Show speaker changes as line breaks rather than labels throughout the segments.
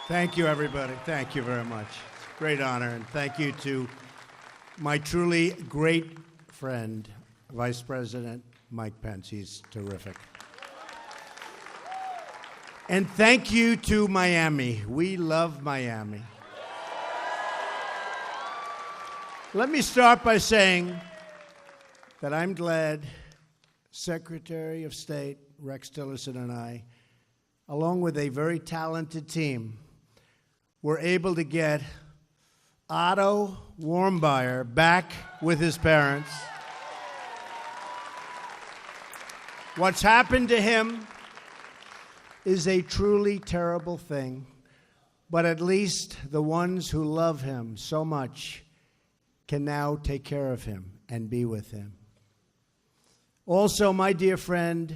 Thank you, everybody. Thank you very much. It's a great honor, and thank you to my truly great friend, Vice President Mike Pence. He's terrific. And thank you to Miami. We love Miami. Let me start by saying that I'm glad Secretary of State Rex Tillerson and I, along with a very talented team, were able to get Otto Warmbier back with his parents. What's happened to him is a truly terrible thing, but at least the ones who love him so much can now take care of him and be with him. Also, my dear friend,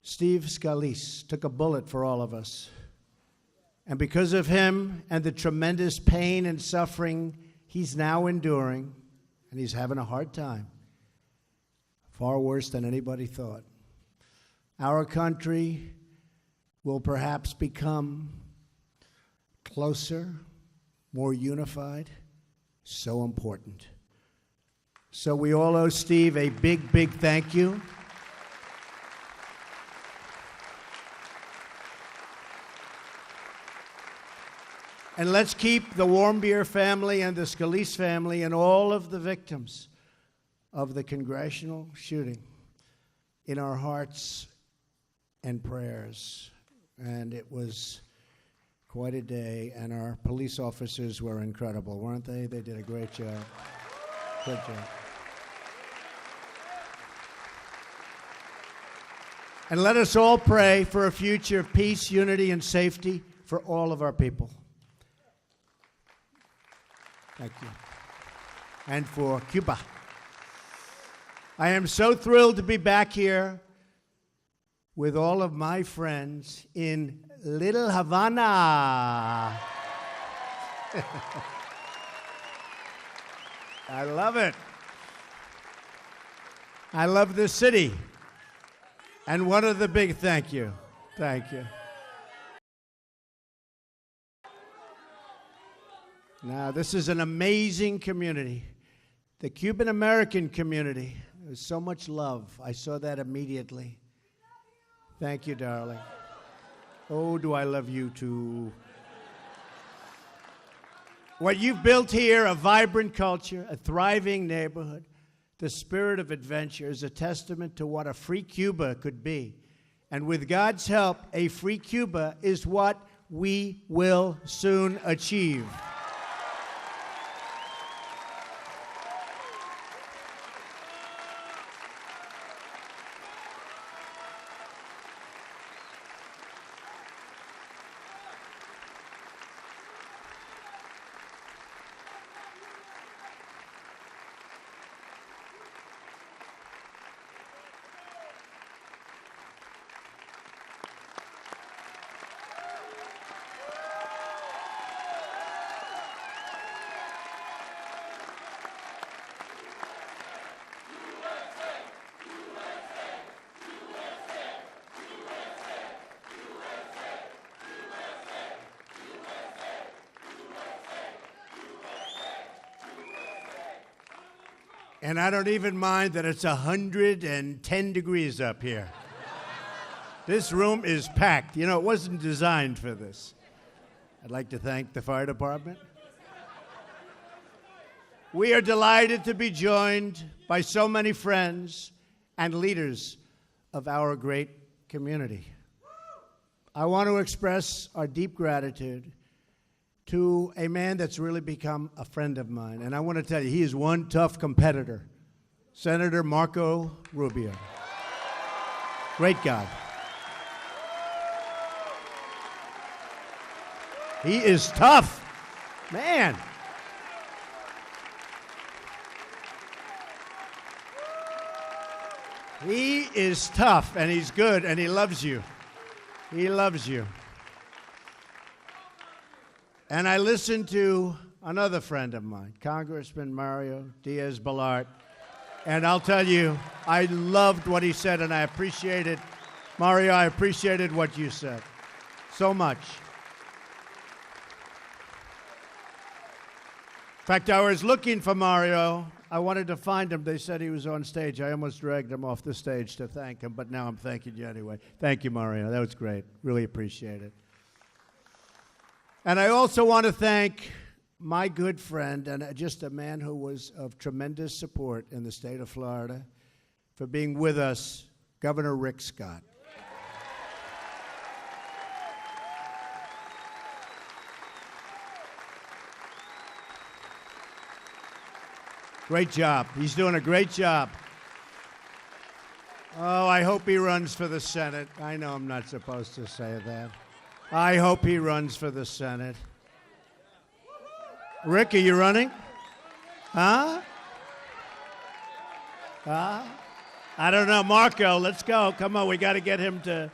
Steve Scalise, took a bullet for all of us. And because of him and the tremendous pain and suffering he's now enduring, and he's having a hard time, far worse than anybody thought, our country will perhaps become closer, more unified, so important. So we all owe Steve a big, big thank you. And let's keep the Warmbier family and the Scalise family and all of the victims of the congressional shooting in our hearts and prayers. And it was quite a day, and our police officers were incredible, weren't they? They did a great job. Good job. And let us all pray for a future of peace, unity, and safety for all of our people. Thank you. And for Cuba. I am so thrilled to be back here with all of my friends in Little Havana. I love it. I love this city. And one of the big thank you. Thank you. Now, this is an amazing community. The Cuban-American community. There's so much love. I saw that immediately. Thank you, darling. Oh, do I love you too. What you've built here, a vibrant culture, a thriving neighborhood, the spirit of adventure is a testament to what a free Cuba could be. And with God's help, a free Cuba is what we will soon achieve. And I don't even mind that it's 110 degrees up here. This room is packed. You know, it wasn't designed for this. I'd like to thank the fire department. We are delighted to be joined by so many friends and leaders of our great community. I want to express our deep gratitude to a man that's really become a friend of mine. And I want to tell you, he is one tough competitor, Senator Marco Rubio. Great guy. He is tough, man. He is tough, and he's good, and he loves you. He loves you. And I listened to another friend of mine, Congressman Mario Diaz-Balart, and I'll tell you, I loved what he said, and I appreciated, Mario, I appreciated what you said so much. In fact, I was looking for Mario. I wanted to find him. They said he was on stage. I almost dragged him off the stage to thank him, but now I'm thanking you anyway. Thank you, Mario. That was great. Really appreciate it. And I also want to thank my good friend and just a man who was of tremendous support in the state of Florida for being with us, Governor Rick Scott. Great job. He's doing a great job. Oh, I hope he runs for the Senate. I know I'm not supposed to say that. I hope he runs for the Senate. Rick, are you running? Huh? I don't know. Marco, let's go. Come on, we got to get him to...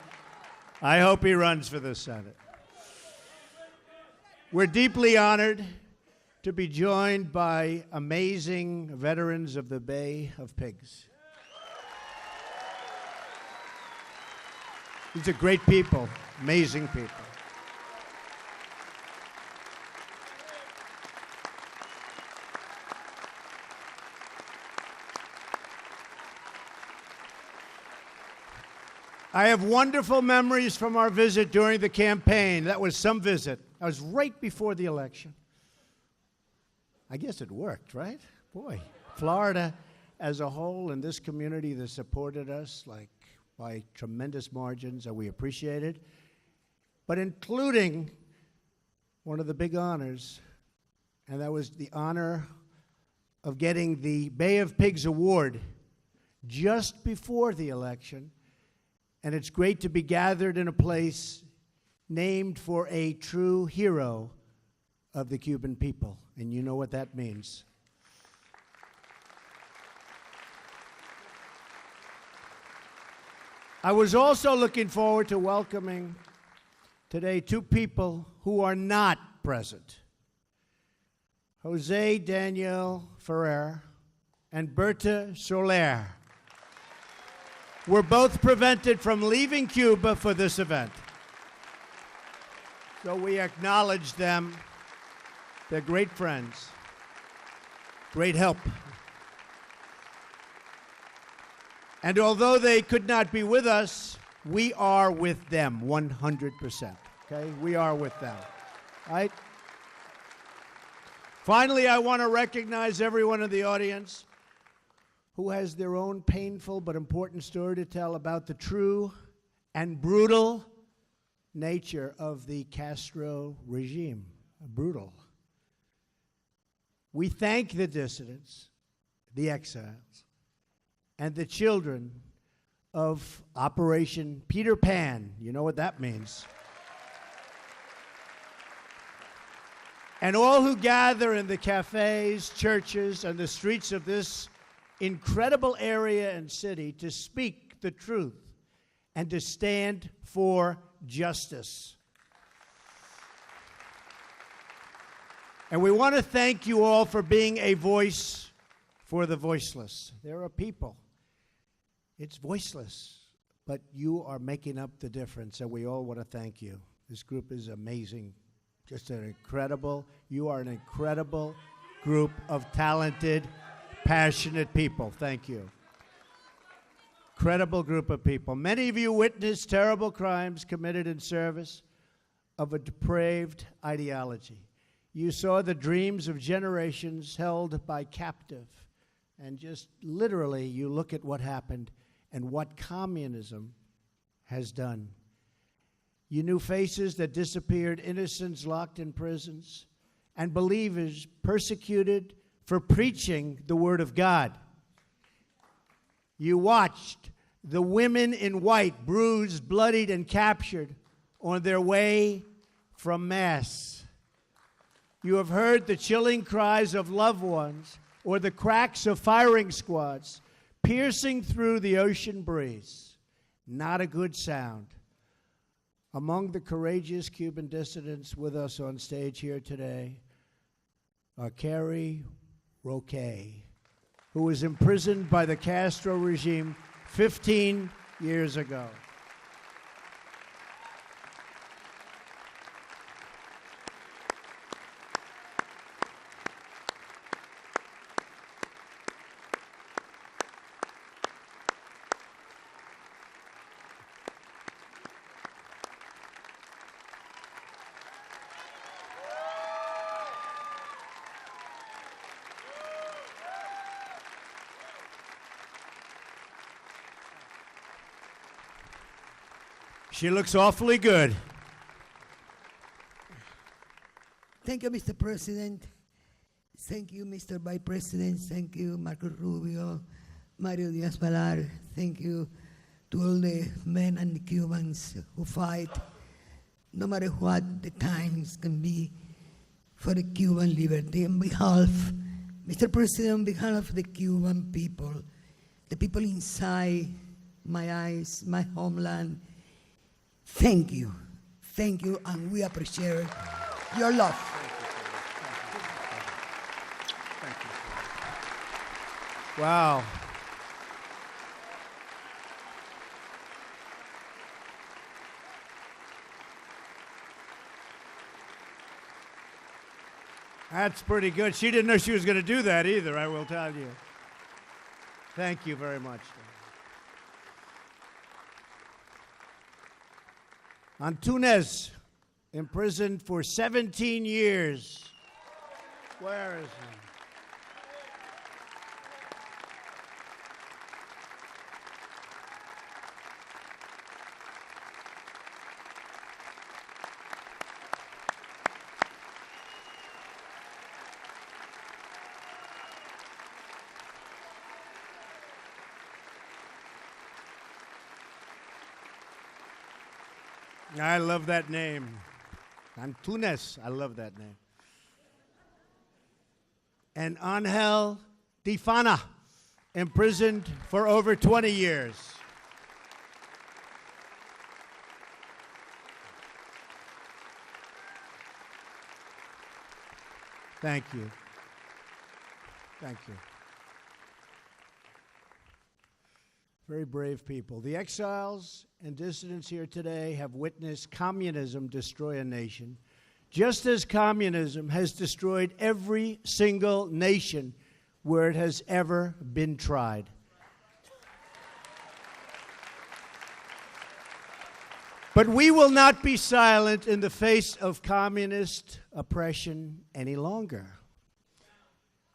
I hope he runs for the Senate. We're deeply honored to be joined by amazing veterans of the Bay of Pigs. These are great people, amazing people. I have wonderful memories from our visit during the campaign. That was some visit. That was right before the election. I guess it worked, right? Boy, Florida as a whole and this community that supported us like by tremendous margins, and we appreciate it. But including one of the big honors, and that was the honor of getting the Bay of Pigs Award just before the election. And it's great to be gathered in a place named for a true hero of the Cuban people. And you know what that means. I was also looking forward to welcoming today two people who are not present. Jose Daniel Ferrer and Berta Soler were both prevented from leaving Cuba for this event. So we acknowledge them. They're great friends, great help. And although they could not be with us, we are with them 100%, okay? We are with them, right? Finally, I want to recognize everyone in the audience who has their own painful but important story to tell about the true and brutal nature of the Castro regime. Brutal. We thank the dissidents, the exiles, and the children of Operation Peter Pan. You know what that means. And all who gather in the cafes, churches, and the streets of this incredible area and city to speak the truth and to stand for justice. And we want to thank you all for being a voice for the voiceless. There are people. It's voiceless, but you are making up the difference, and we all want to thank you. This group is amazing. Just an incredible, you are an incredible group of talented, passionate people. Thank you. Incredible group of people. Many of you witnessed terrible crimes committed in service of a depraved ideology. You saw the dreams of generations held by captive. And just literally, you look at what happened and what communism has done. You knew faces that disappeared, innocents locked in prisons, and believers persecuted for preaching the Word of God. You watched the women in white, bruised, bloodied, and captured on their way from Mass. You have heard the chilling cries of loved ones or the cracks of firing squads piercing through the ocean breeze. Not a good sound. Among the courageous Cuban dissidents with us on stage here today are Carrie Roque, who was imprisoned by the Castro regime 15 years ago. She looks awfully good.
Thank you, Mr. President. Thank you, Mr. Vice President. Thank you, Marco Rubio, Mario Diaz-Balart. Thank you to all the men and the Cubans who fight, no matter what the times can be, for the Cuban liberty. On behalf, Mr. President, on behalf of the Cuban people, the people inside my eyes, my homeland, thank you, and we appreciate your love.
Thank you. Wow. That's pretty good. She didn't know she was going to do that either, I will tell you. Thank you very much. Antunes, imprisoned for 17 years. Where is he? I love that name. Antunes, I love that name. And Angel Tifana, imprisoned for over 20 years. Thank you. Thank you. Very brave people. The exiles and dissidents here today have witnessed communism destroy a nation, just as communism has destroyed every single nation where it has ever been tried. But we will not be silent in the face of communist oppression any longer.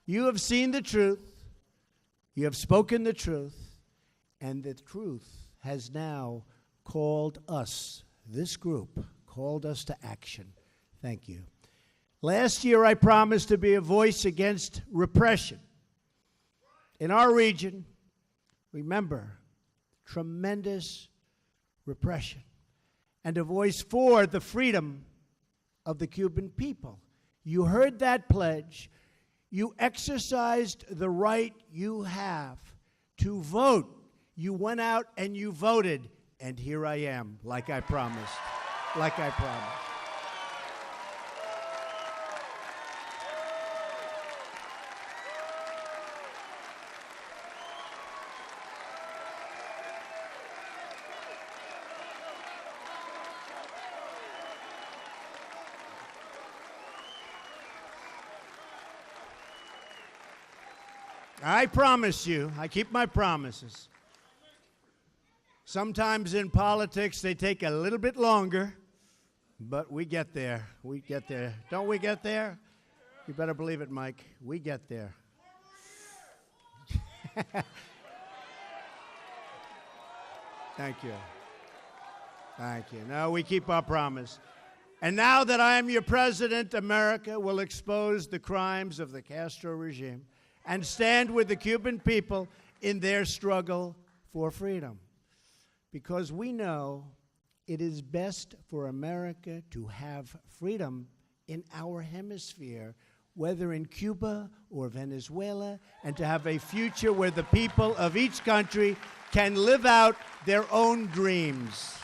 You have seen the truth. You have spoken the truth. And the truth has now called us, this group, called us to action. Thank you. Last year, I promised to be a voice against repression. In our region, remember, tremendous repression. And a voice for the freedom of the Cuban people. You heard that pledge. You exercised the right you have to vote. You went out and you voted, and here I am, like I promised, like I promised. I promise you, I keep my promises. Sometimes in politics, they take a little bit longer, but we get there. We get there. Don't we get there? You better believe it, Mike. We get there. Thank you. Thank you. No, we keep our promise. And now that I am your president, America will expose the crimes of the Castro regime and stand with the Cuban people in their struggle for freedom. Because we know it is best for America to have freedom in our hemisphere, whether in Cuba or Venezuela, and to have a future where the people of each country can live out their own dreams.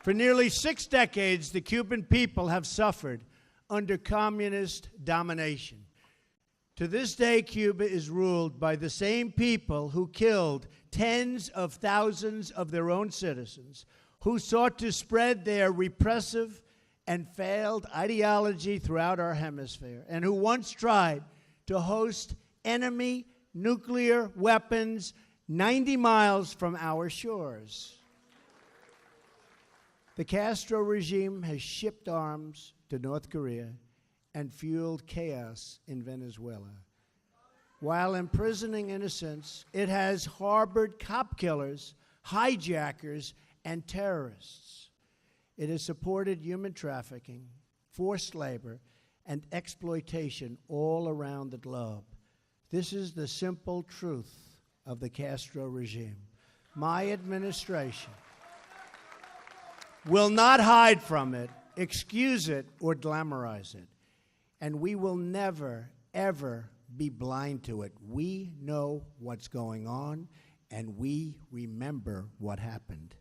For nearly 6 decades, the Cuban people have suffered under communist domination. To this day, Cuba is ruled by the same people who killed tens of thousands of their own citizens, who sought to spread their repressive and failed ideology throughout our hemisphere, and who once tried to host enemy nuclear weapons 90 miles from our shores. The Castro regime has shipped arms to North Korea and fueled chaos in Venezuela. While imprisoning innocents, it has harbored cop killers, hijackers, and terrorists. It has supported human trafficking, forced labor, and exploitation all around the globe. This is the simple truth of the Castro regime. My administration will not hide from it, excuse it, or glamorize it. And we will never, ever be blind to it. We know what's going on, and we remember what happened.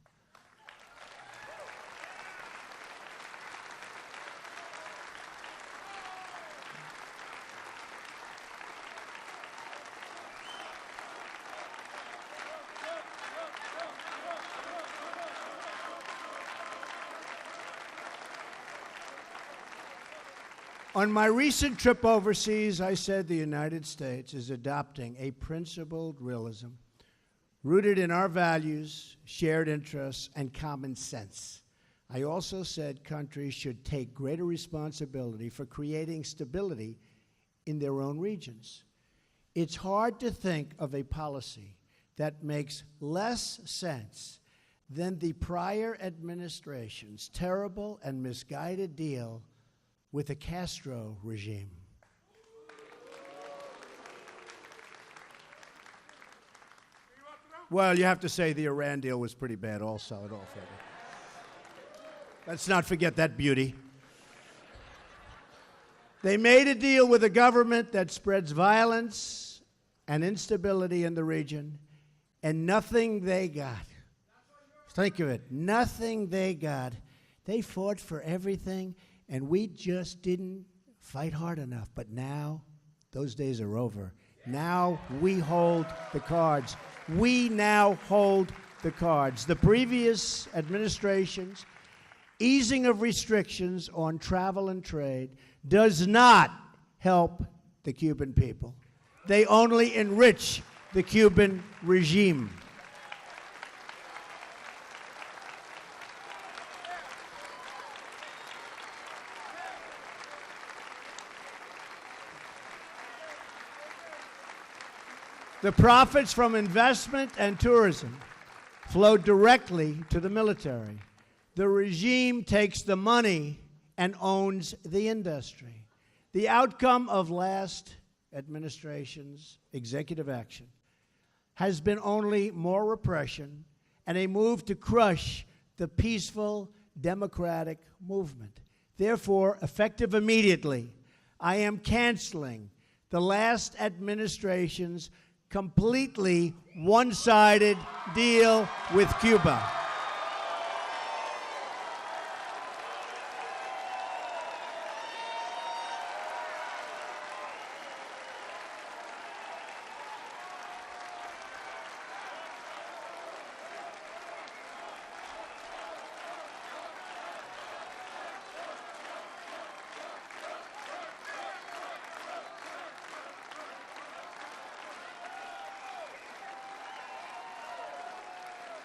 On my recent trip overseas, I said the United States is adopting a principled realism rooted in our values, shared interests, and common sense. I also said countries should take greater responsibility for creating stability in their own regions. It's hard to think of a policy that makes less sense than the prior administration's terrible and misguided deal with the Castro regime. Well, you have to say the Iran deal was pretty bad also. Let's not forget that beauty. They made a deal with a government that spreads violence and instability in the region, and nothing they got. Think of it, nothing they got. They fought for everything, and we just didn't fight hard enough. But now, those days are over. Now we hold the cards. We now hold the cards. The previous administration's easing of restrictions on travel and trade does not help the Cuban people. They only enrich the Cuban regime. The profits from investment and tourism flow directly to the military. The regime takes the money and owns the industry. The outcome of last administration's executive action has been only more repression and a move to crush the peaceful democratic movement. Therefore, effective immediately, I am canceling the last administration's completely one-sided deal with Cuba.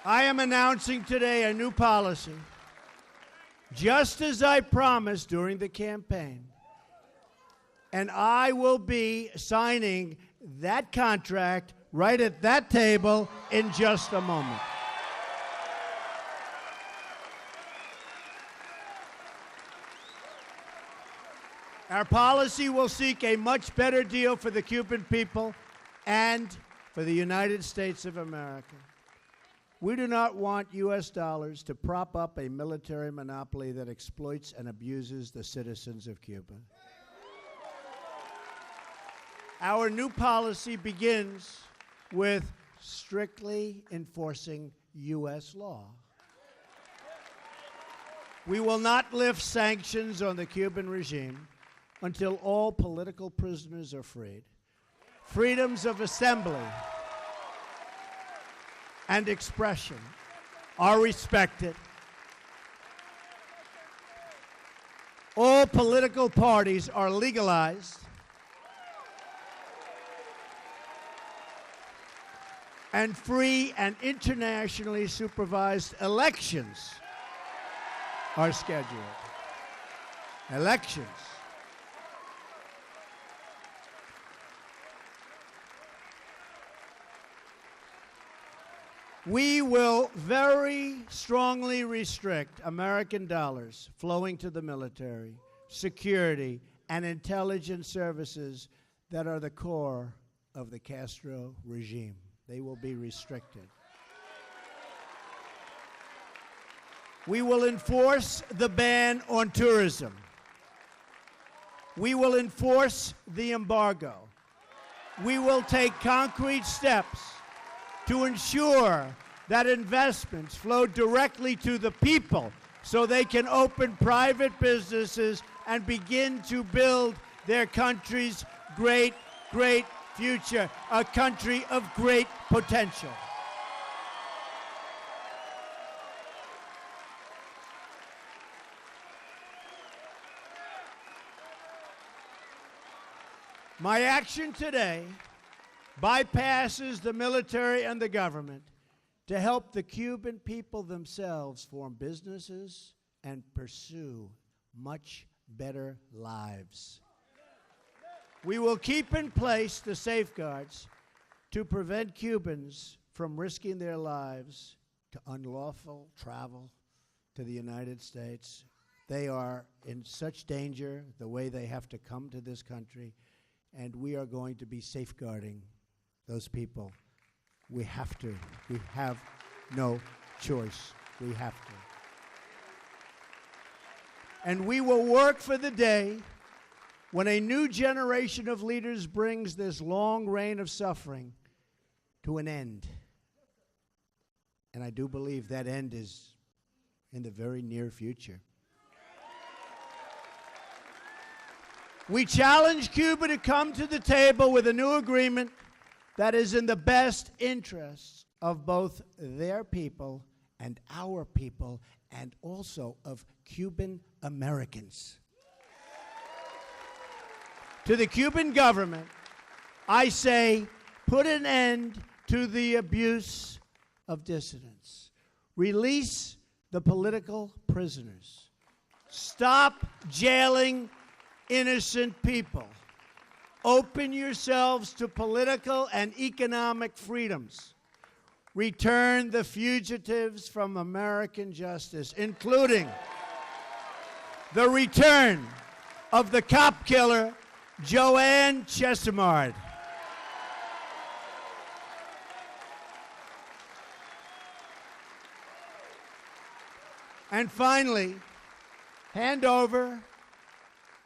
I am announcing today a new policy, just as I promised during the campaign. And I will be signing that contract right at that table in just a moment. Our policy will seek a much better deal for the Cuban people and for the United States of America. We do not want U.S. dollars to prop up a military monopoly that exploits and abuses the citizens of Cuba. Our new policy begins with strictly enforcing U.S. law. We will not lift sanctions on the Cuban regime until all political prisoners are freed, freedoms of assembly and expression are respected, all political parties are legalized, and free and internationally supervised elections are scheduled. Elections. We will very strongly restrict American dollars flowing to the military, security, and intelligence services that are the core of the Castro regime. They will be restricted. We will enforce the ban on tourism. We will enforce the embargo. We will take concrete steps to ensure that investments flow directly to the people so they can open private businesses and begin to build their country's great, great future, a country of great potential. My action today bypasses the military and the government to help the Cuban people themselves form businesses and pursue much better lives. We will keep in place the safeguards to prevent Cubans from risking their lives to unlawful travel to the United States. They are in such danger the way they have to come to this country, and we are going to be safeguarding those people. We have to. We have no choice. We have to. And we will work for the day when a new generation of leaders brings this long reign of suffering to an end. And I do believe that end is in the very near future. We challenge Cuba to come to the table with a new agreement that is in the best interests of both their people and our people, and also of Cuban Americans. To the Cuban government, I say, put an end to the abuse of dissidents. Release the political prisoners. Stop jailing innocent people. Open yourselves to political and economic freedoms. Return the fugitives from American justice, including the return of the cop killer, Joanne Chesimard. And finally, hand over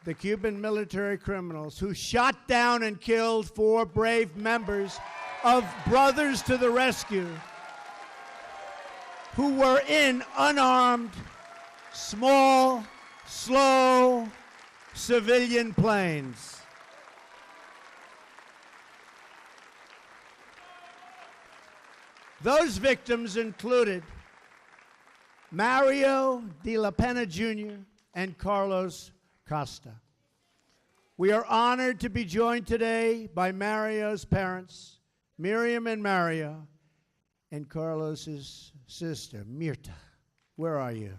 the Cuban military criminals who shot down and killed 4 brave members of Brothers to the Rescue, who were in unarmed, small, slow civilian planes. Those victims included Mario de la Pena Jr. and Carlos Costa. We are honored to be joined today by Mario's parents, Miriam and Mario, and Carlos's sister, Mirta. Where are you?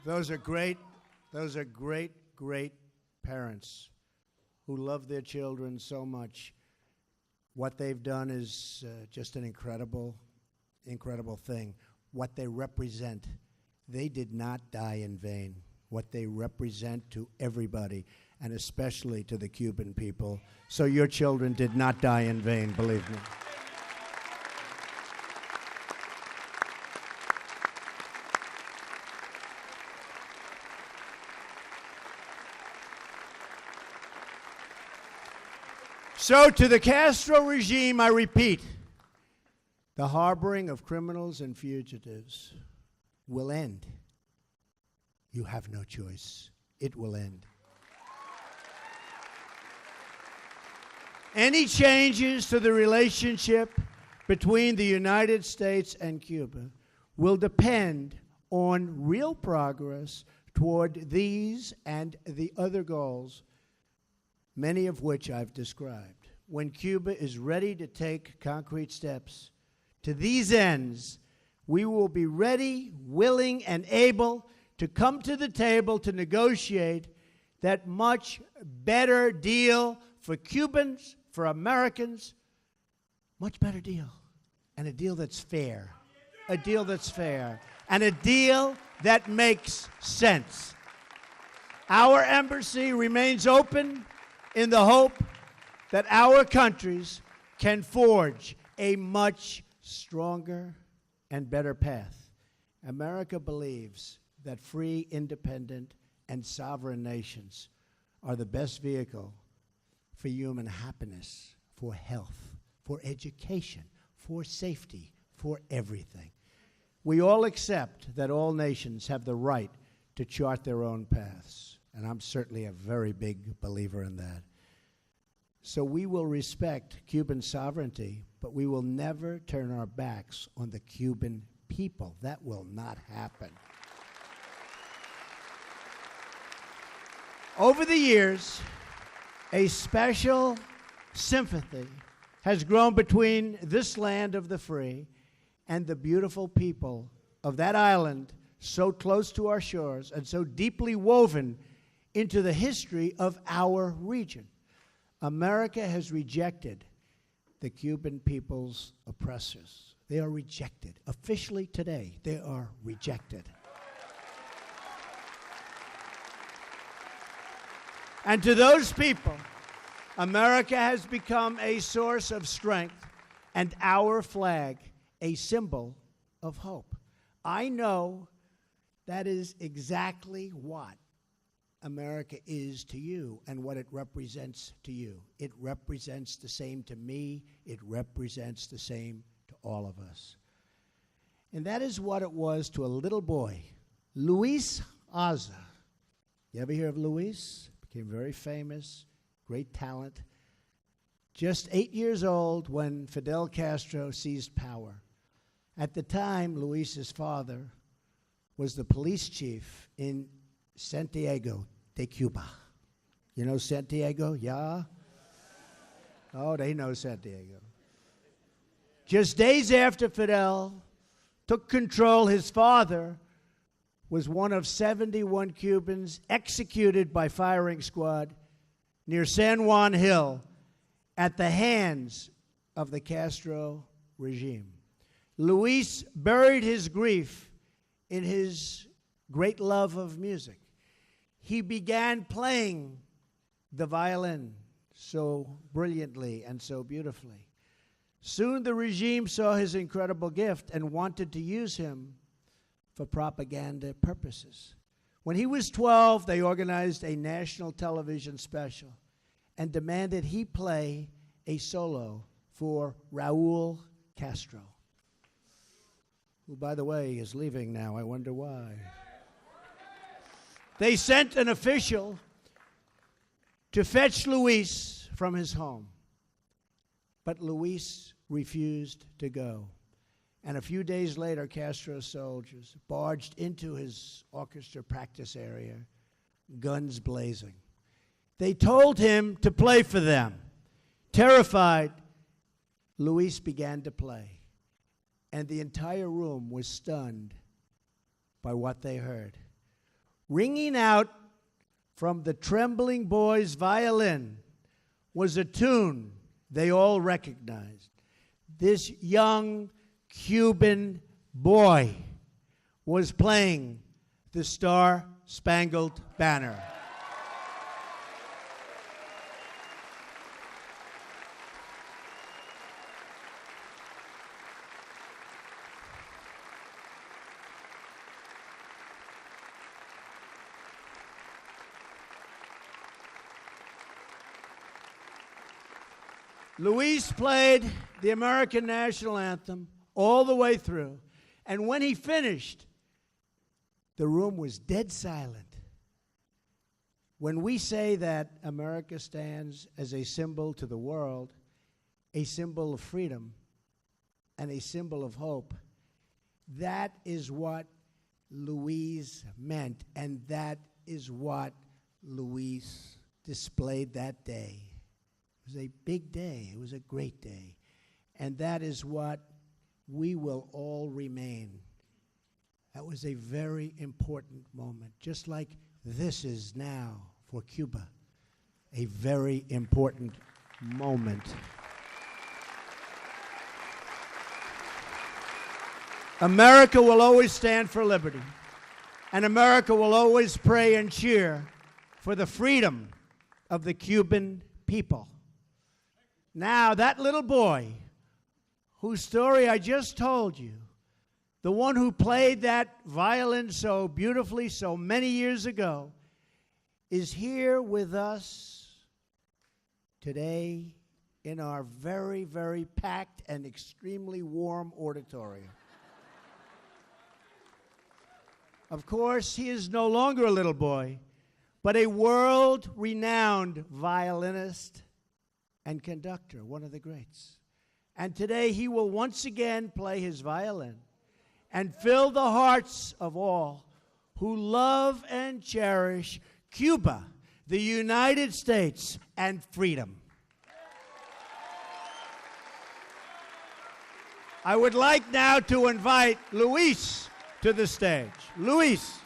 Those are great, great parents who love their children so much. What they've done is just an incredible thing. What they represent, they did not die in vain. what they represent to everybody, and especially to the Cuban people. So your children did not die in vain, believe me. So to the Castro regime, I repeat, the harboring of criminals and fugitives will end. You have no choice. It will end. Any changes to the relationship between the United States and Cuba will depend on real progress toward these and the other goals, many of which I've described. When Cuba is ready to take concrete steps to these ends, we will be ready, willing, and able to come to the table to negotiate that much better deal for Cubans, for Americans, much better deal. And a deal that's fair. A deal that's fair. And a deal that makes sense. Our embassy remains open in the hope that our countries can forge a much stronger and better path. America believes that free, independent, and sovereign nations are the best vehicle for human happiness, for health, for education, for safety, for everything. We all accept that all nations have the right to chart their own paths, and I'm certainly a very big believer in that. So we will respect Cuban sovereignty, but we will never turn our backs on the Cuban people. That will not happen. Over the years, a special sympathy has grown between this land of the free and the beautiful people of that island so close to our shores and so deeply woven into the history of our region. America has rejected the Cuban people's oppressors. They are rejected. Officially today, they are rejected. And to those people, America has become a source of strength and our flag a symbol of hope. I know that is exactly what America is to you and what it represents to you. It represents the same to me. It represents the same to all of us. And that is what it was to a little boy, Luis Aza. You ever hear of Luis? Became very famous, great talent. Just 8 years old when Fidel Castro seized power. At the time, Luis's father was the police chief in Santiago de Cuba. You know Santiago? Yeah? Oh, they know Santiago. Just days after Fidel took control, his father was one of 71 Cubans executed by firing squad near San Juan Hill at the hands of the Castro regime. Luis buried his grief in his great love of music. He began playing the violin so brilliantly and so beautifully. Soon the regime saw his incredible gift and wanted to use him for propaganda purposes. When he was 12, they organized a national television special and demanded he play a solo for Raul Castro, who, by the way, is leaving now. I wonder why. They sent an official to fetch Luis from his home, but Luis refused to go. And a few days later, Castro's soldiers barged into his orchestra practice area, guns blazing. They told him to play for them. Terrified, Luis began to play, and the entire room was stunned by what they heard. Ringing out from the trembling boy's violin was a tune they all recognized. This young Cuban boy was playing the Star Spangled Banner. Luis played the American national anthem all the way through. And when he finished, the room was dead silent. When we say that America stands as a symbol to the world, a symbol of freedom, and a symbol of hope, that is what Luis meant, and that is what Luis displayed that day. It was a big day. It was a great day. And that is what we will all remain. That was a very important moment, just like this is now for Cuba, a very important moment. America will always stand for liberty, and America will always pray and cheer for the freedom of the Cuban people. Now, that little boy whose story I just told you, the one who played that violin so beautifully so many years ago, is here with us today in our very, very packed and extremely warm auditorium. Of course, he is no longer a little boy, but a world-renowned violinist and conductor, one of the greats. And today he will once again play his violin and fill the hearts of all who love and cherish Cuba, the United States, and freedom. I would like now to invite Luis to the stage. Luis.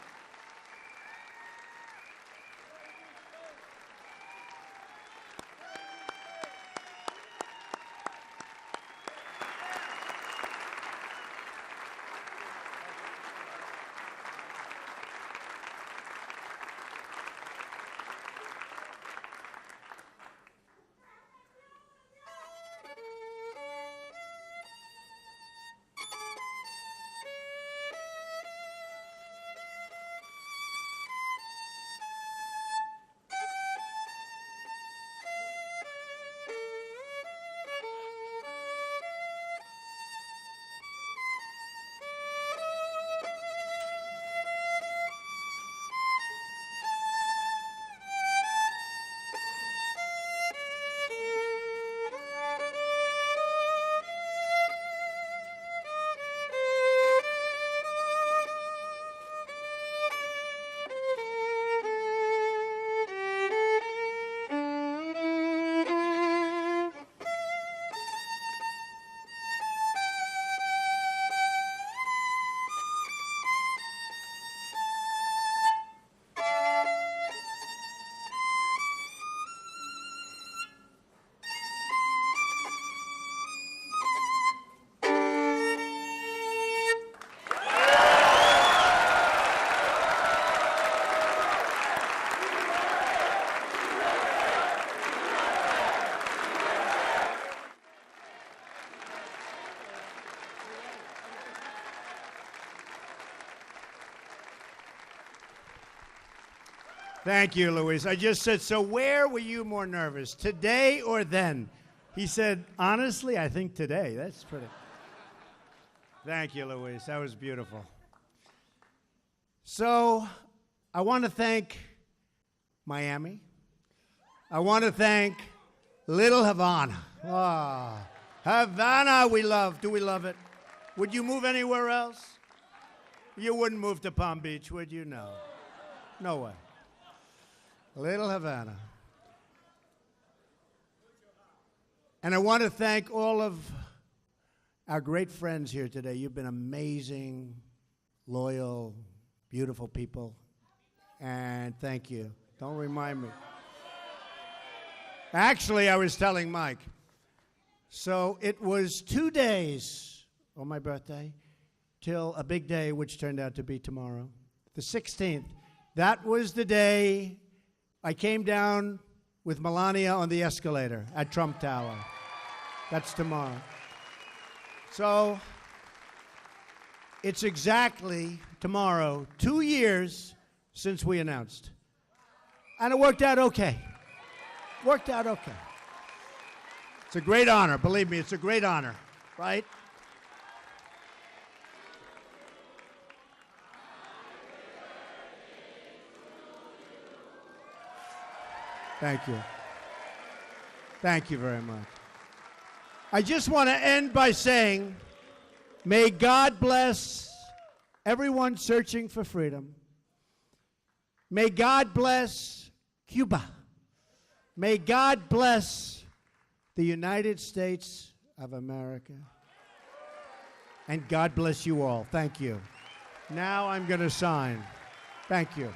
Thank you, Luis. I just said, so where were you more nervous, today or then? He said, honestly, I think today. That's pretty. Thank you, Luis. That was beautiful. So I want to thank Miami. I want to thank Little Havana. Ah, Havana we love. Do we love it? Would you move anywhere else? You wouldn't move to Palm Beach, would you? No. No way. Little Havana. And I want to thank all of our great friends here today. You've been amazing, loyal, beautiful people. And thank you. Don't remind me. Actually, I was telling Mike. So it was 2 days on my birthday till a big day, which turned out to be tomorrow, the 16th, That was the day I came down with Melania on the escalator at Trump Tower. That's tomorrow. So it's exactly tomorrow, 2 years since we announced. And it worked out okay. Worked out okay. It's a great honor. Believe me, it's a great honor, right? Thank you. Thank you very much. I just want to end by saying, may God bless everyone searching for freedom. May God bless Cuba. May God bless the United States of America. And God bless you all. Thank you. Now I'm going to sign. Thank you.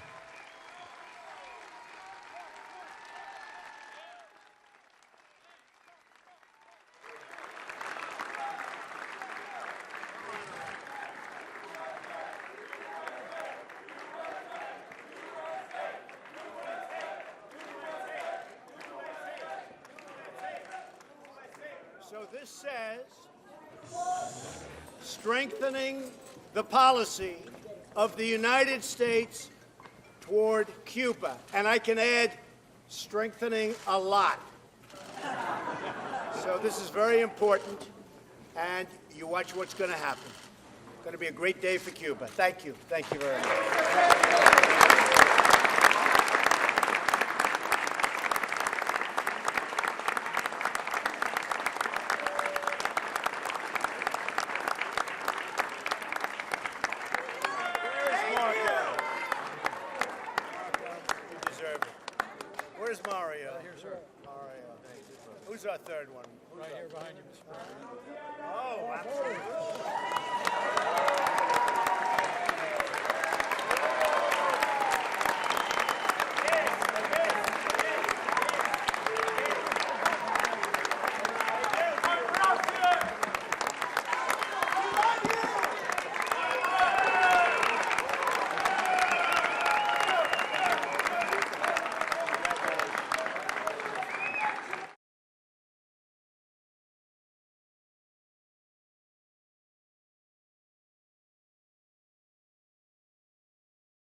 So this says, strengthening the policy of the United States toward Cuba. And I can add, strengthening a lot. So this is very important, and you watch what's going to happen. It's going to be a great day for Cuba. Thank you. Thank you very much. Where's Mario? Here, sir. Mario. Who's our third one? Right here behind you, Mr. President. Oh, absolutely.